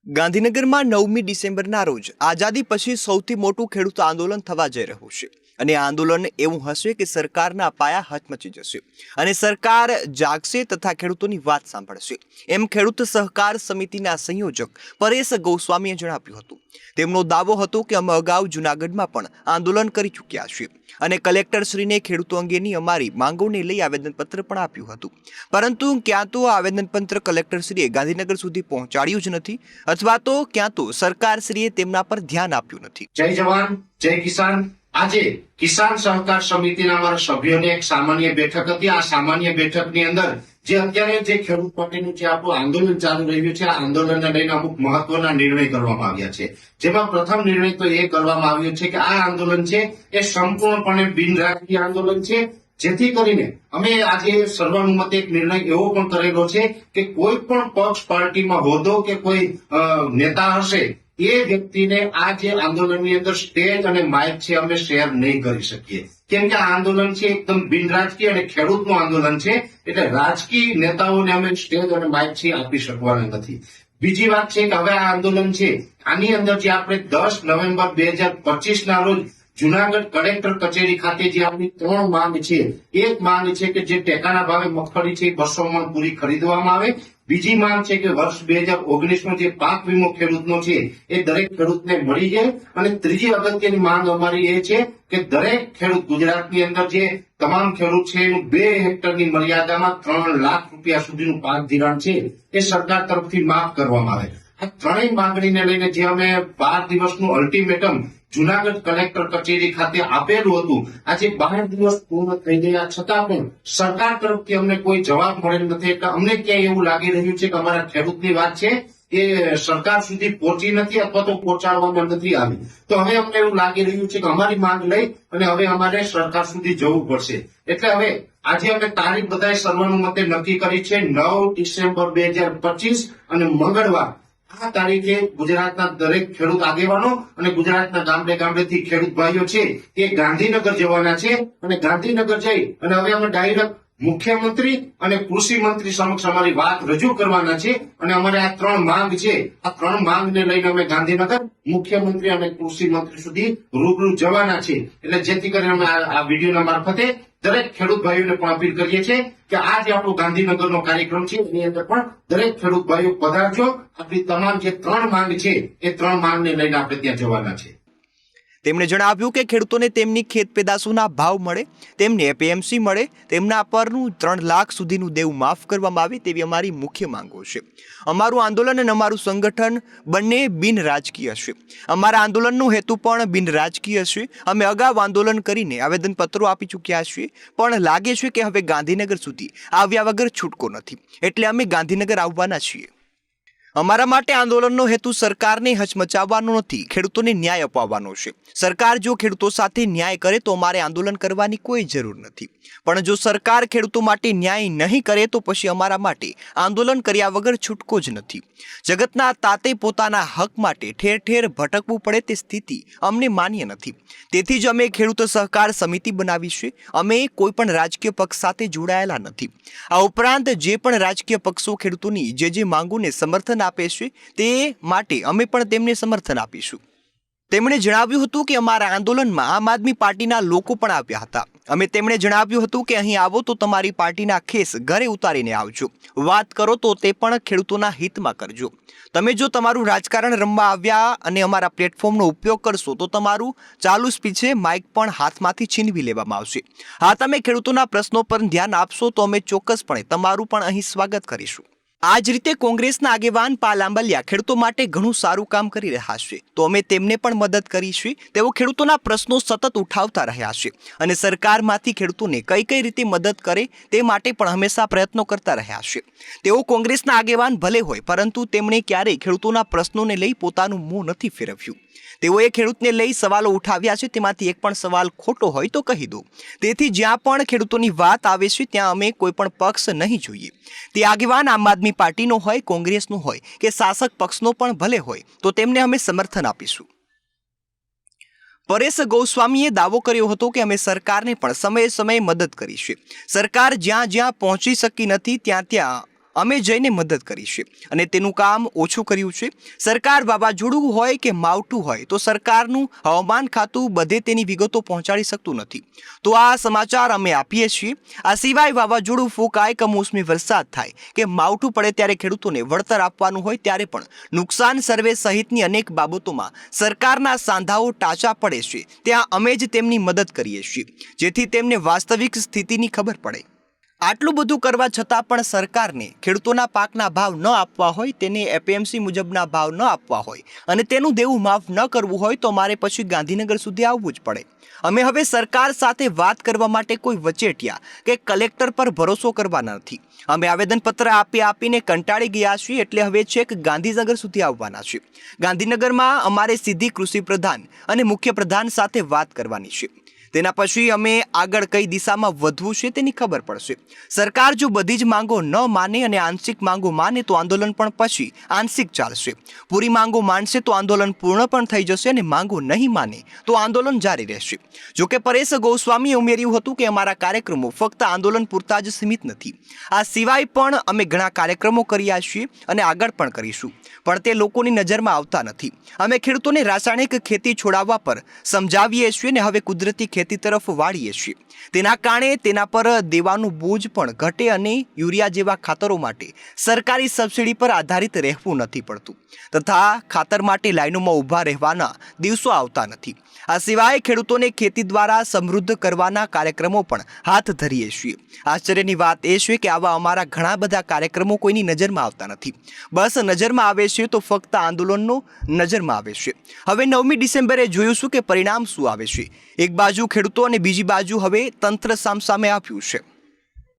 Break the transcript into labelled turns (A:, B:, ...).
A: ગાંધીનગરમાં 9મી ડિસેમ્બરના રોજ આઝાદી પછી સૌથી મોટું ખેડૂત આંદોલન થવા જઈ રહ્યું છે અને આ આંદોલન એવું હશે કે સરકારના પાયા હચમચી જશે અને સરકાર જાગશે તથા ખેડૂતોની વાત સાંભળશે એમ ખેડૂત સહકાર સમિતિના સંયોજક પરેશ ગોસ્વામીએ જણાવ્યું હતું। તેમનો દાવો હતો કે અમે અગાઉ જૂનાગઢમાં પણ આંદોલન કરી ચૂક્યા છીએ અને કલેક્ટરશ્રીને ખેડૂતો અંગેની અમારી માંગોને લઈ આવેદનપત્ર પણ આપ્યું હતું, પરંતુ ક્યાં તો આ આવેદનપત્ર કલેક્ટરશ્રીએ ગાંધીનગર સુધી પહોંચાડ્યું જ નથી અથવા તો ક્યાં તો સરકારશ્રીએ તેમના પર ધ્યાન આપ્યું નથી।
B: જય જવાન જય કિસાન। આજે કિસાન સહકાર સમિતિના અમારા સભ્યોની એક સામાન્ય બેઠક હતી। આ સામાન્ય બેઠકની અંદર જે અત્યારે જે ખેડૂત પાર્ટીનું જે આપણું આંદોલન ચાલુ રહ્યું છે, આ આંદોલનને લઈને અમુક મહત્વના નિર્ણય કરવામાં આવ્યા છે। જેમાં પ્રથમ નિર્ણય તો એ કરવામાં આવ્યો છે કે આ આંદોલન છે એ સંપૂર્ણપણે બિનરાજકીય આંદોલન છે, જેથી કરીને અમે આજે સર્વાનુમતે એક નિર્ણય એવો પણ કરેલો છે કે કોઈ પણ પક્ષ પાર્ટીમાં હોદ્દો કે કોઈ નેતા હશે એ વ્યક્તિને આ જે આંદોલનની અંદર સ્ટેજ અને માઇક છે અમે શેર નહીં કરી શકીએ, કેમ કે આ આંદોલન છે એકદમ બિનરાજકીય અને ખેડૂતનું આંદોલન છે, એટલે રાજકીય નેતાઓને અમે સ્ટેજ અને માઇક છે આપી શકવાના નથી। બીજી વાત છે કે હવે આ આંદોલન છે આની અંદર જે આપણે 10 નવેમ્બર 2025 રોજ જૂનાગઢ કલેક્ટર કચેરી ખાતે જે આપણી 3 માંગ છે, એક માંગ છે કે જે ટેકાના ભાવે મગફળી છે 200 મણ પૂરી ખરીદવામાં આવે, બીજી માંગ છે કે વર્ષ 2019નો જે પાક વીમો ખેડૂતનો છે એ દરેક ખેડૂતને મળી જાય, અને ત્રીજી અગત્યની માંગ અમારી એ છે કે દરેક ખેડૂત ગુજરાતની અંદર જે તમામ ખેડૂત છે એનું 2 હેક્ટરની મર્યાદામાં 3 લાખ રૂપિયા સુધીનું પાક ધિરાણ છે એ સરકાર તરફથી માફ કરવામાં આવે। આ ત્રણેય માંગણીને લઈને જે અમે 12 દિવસનું અલ્ટિમેટમ જૂનાગઢ કલેક્ટર કચેરી ખાતે આપેલું હતું, આજે 12 દિવસ પૂર્ણ થઈ ગયા છતાં પણ સરકાર તરફથી અમને કોઈ જવાબ મળેલ નથી, એટલે અમને ક્યાંય એવું લાગી રહ્યું છે કે અમારા ખેડૂતની વાત છે એ સરકાર સુધી પહોંચી નથી અથવા તો પહોંચાડવામાં નથી આવી। તો હવે અમને એવું લાગી રહ્યું છે કે અમારી માંગ લઈ અને હવે અમારે સરકાર સુધી જવું પડશે, એટલે હવે આજે અમે તારીખ બધાએ સર્વાનુમતે નક્કી કરી છે 9 ડિસેમ્બર 2025 અને મંગળવાર। આ તારીખે ગુજરાતના દરેક ખેડૂત આગેવાનો અને ગુજરાતના ગામડે ગામડેથી ખેડૂત ભાઈઓ છે એ ગાંધીનગર જવાના છે, અને ગાંધીનગર જઈ અને હવે અમે ડાયરેક્ટ મુખ્યમંત્રી અને કૃષિ મંત્રી સમક્ષ અમારી વાત રજૂ કરવાના છે, અને અમારે આ 3 માંગ છે, આ 3 માંગને લઈને અમે ગાંધીનગર મુખ્યમંત્રી અને કૃષિ મંત્રી સુધી રૂબરૂ જવાના છે। એટલે જેથી કરીને અમે આ વિડીયોના મારફતે દરેક ખેડૂત ભાઈઓને પણ અપીલ કરીએ છીએ કે આ જે આપણો ગાંધીનગરનો કાર્યક્રમ છે એની અંદર પણ દરેક ખેડૂત ભાઈઓ પધારજો। આપણી તમામ જે 3 માંગ છે એ 3 માંગને લઈને આપણે ત્યાં જવાના છે।
A: તેમણે જણાવ્યું કે ખેડૂતોને તેમની ખેત પેદાશોના ભાવ મળે, તેમને એપીએમસી મળે, તેમના પરનું 3 લાખ સુધીનું દેવું માફ કરવામાં આવે તેવી અમારી મુખ્ય માંગો છે। અમારું આંદોલન અને અમારું સંગઠન બંને બિનરાજકીય છે। અમારા આંદોલનનો હેતુ પણ બિનરાજકીય છે। અમે અગાઉ આંદોલન કરીને આવેદનપત્રો આપી ચૂક્યા છીએ, પણ લાગે છે કે હવે ગાંધીનગર સુધી આવ્યા વગર છૂટકો નથી, એટલે અમે ગાંધીનગર આવવાના છીએ। અમારા માટે આંદોલનનો હેતુ સરકારને હચમચાવવાનો નથી, ખેડૂતોને ન્યાય અપાવવાનો છે। સરકાર જો ખેડૂતો સાથે ન્યાય કરે તો અમારે આંદોલન કરવાની કોઈ જરૂર નથી, પણ જો સરકાર ખેડૂતો માટે ન્યાય નહીં કરે તો પછી અમારા માટે આંદોલન કર્યા વગર છૂટકો જ નથી। જગતના તાતે પોતાના હક માટે ઠેર ઠેર ભટકવું પડે તે સ્થિતિ અમને માન્ય નથી, તેથી જ અમે ખેડૂત સહકાર સમિતિ બનાવી છે। અમે કોઈ પણ રાજકીય પક્ષ સાથે જોડાયેલા નથી। આ ઉપરાંત જે પણ રાજકીય પક્ષો ખેડૂતોની જે માંગોને સમર્થન આપે છે તે માટે અમે પણ તેમને સમર્થન આપીશું। તેમણે જણાવ્યું હતું કે અમારા આંદોલનમાં આમ આદમી પાર્ટીના લોકો પણ આવ્યા હતા। અમે તેમણે જણાવ્યું હતું કે અહીં આવો તો તમારી પાર્ટીના ખેસ ઘરે ઉતારીને આવજો, વાત કરો તો તે પણ ખેડૂતોના હિતમાં કરજો। તમે જો તમારું રાજકારણ રમવા આવ્યા અને અમારા પ્લેટફોર્મનો ઉપયોગ કરશો તો તમારું ચાલુ સ્પીચે માઇક પણ હાથમાંથી છીનવી લેવામાં આવશે। હા, તમે ખેડૂતોના પ્રશ્નો પર ધ્યાન આપશો તો અમે ચોક્કસપણે તમારું પણ અહીં સ્વાગત કરીશું। આ જ રીતે કોંગ્રેસના આગેવાન પાલ આંબલિયા ખેડૂતો માટે ઘણું સારું કામ કરી રહ્યા છે, તો અમે તેમને પણ મદદ કરીશું। તેઓ ખેડૂતોના પ્રશ્નો સતત ઉઠાવતા રહ્યા છે અને સરકારમાંથી ખેડૂતોને કઈ રીતે મદદ કરે તે માટે પણ હંમેશા પ્રયત્નો કરતા રહ્યા છે। તેઓ કોંગ્રેસના આગેવાન ભલે હોય, પરંતુ તેમણે ક્યારેય ખેડૂતોના પ્રશ્નોને લઈ પોતાનું મોં નથી ફેરવ્યું। તેઓએ ખેડૂતને લઈ સવાલો ઉઠાવ્યા છે, તેમાંથી એક પણ સવાલ ખોટો હોય તો કહી દો। તેથી જ્યાં પણ ખેડૂતોની વાત આવે છે ત્યાં અમે કોઈ પણ પક્ષ નહીં જોઈએ। તે આગેવાન આમ આદમી પાર્ટીનો હોય, કોંગ્રેસનો હોય કે શાસક પક્ષનો પણ ભલે હોય, તો તેમને અમે સમર્થન આપીશું। પરેશ ગોસ્વામીએ દાવો કર્યો હતો કે અમે સરકારને પણ સમયે સમયે મદદ કરી છે। સરકાર જ્યાં જ્યાં પહોંચી શકી નથી ત્યાં અમે જઈને મદદ કરી છે અને તેનું કામ ઓછું કર્યું છે. સરકાર વાવાઝોડું હોય કે માવઠું હોય તો સરકારનું હવામાન ખાતું બધે તેની વિગતો પહોંચાડી શકતું નથી. તો આ સમાચાર અમે આપીએ છીએ. આ સિવાય વાવાઝોડું ફૂંકાય, કમોસમી વરસાદ થાય કે માવઠું પડે ત્યારે ખેડૂતોને વળતર આપવાનું હોય ત્યારે પણ નુકસાન સર્વે સહિતની અનેક બાબતોમાં સરકારના સાંધાઓ ટાચા પડે છે. ત્યાં અમે જ તેમની મદદ કરીએ છીએ જેથી તેમને વાસ્તવિક સ્થિતિની ખબર પડે. આટલું બધું કરવા છતાં પણ સરકારને ખેડૂતોના પાકના ભાવ ન આપવા હોય, તેને એપીએમસી મુજબના ભાવ ન આપવા હોય અને તેનું દેવું માફ ન કરવું હોય તો મારે પછી ગાંધીનગર સુધી આવવું જ પડે. અમે હવે સરકાર સાથે વાત કરવા માટે કોઈ વચેટિયા કે કલેક્ટર પર ભરોસો કરવાના નથી. અમે આવેદનપત્ર આપીને કંટાળી ગયા છીએ એટલે હવે છેક ગાંધીનગર સુધી આવવાના છે. ગાંધીનગરમાં અમારે સીધી કૃષિ પ્રધાન અને મુખ્ય પ્રધાન સાથે વાત કરવાની છે. તેના પછી અમે આગળ કઈ દિશામાં વધવું છે તેની ખબર પડશે. સરકાર જો બધી જ માંગો ન માને અને આંશિક માંગો માને તો આંદોલન પણ પછી આંશિક ચાલશે. પૂરી માંગો માનશે તો આંદોલન પૂર્ણ પણ થઈ જશે અને માંગો નહીં માને તો આંદોલન જારી રહેશે. જોકે પરેશ ગોસ્વામીએ ઉમેર્યું હતું કે અમારા કાર્યક્રમો ફક્ત આંદોલન પૂરતા જ સીમિત નથી. આ સિવાય પણ અમે ઘણા કાર્યક્રમો કર્યા છીએ અને આગળ પણ કરીશું, પણ તે લોકોની નજરમાં આવતા નથી. અમે ખેડૂતોને રાસાયણિક ખેતી છોડાવવા પર સમજાવીએ છીએ અને હવે કુદરતી ખેતી તરફ વાળીએ છીએ. તેના કારણે તેના પર દેવાનું બોજ પણ ઘટે અને યુરિયા જેવા ખાતરો માટે સરકારી સબસિડી પર આધારિત રહેવું નથી પડતું તથા ખાતર માટે લાઈનોમાં ઊભા રહેવાના દિવસો આવતા નથી. આ સિવાય ખેડૂતોને ખેતી દ્વારા સમૃદ્ધ કરવાના કાર્યક્રમો પણ હાથ ધરીએ છીએ. આશ્ચર્યની વાત એ છે કે આવા અમારા ઘણા બધા કાર્યક્રમો કોઈની નજરમાં આવતા નથી. બસ નજરમાં આવે છે તો ફક્ત આંદોલનનો નજરમાં આવે છે. હવે 9મી ડિસેમ્બરે જોઈશું કે પરિણામ શું આવે છે. એક બાજુ ખેડૂતો અને બીજી બાજુ હવે તંત્ર સામસામે આવ્યું છે.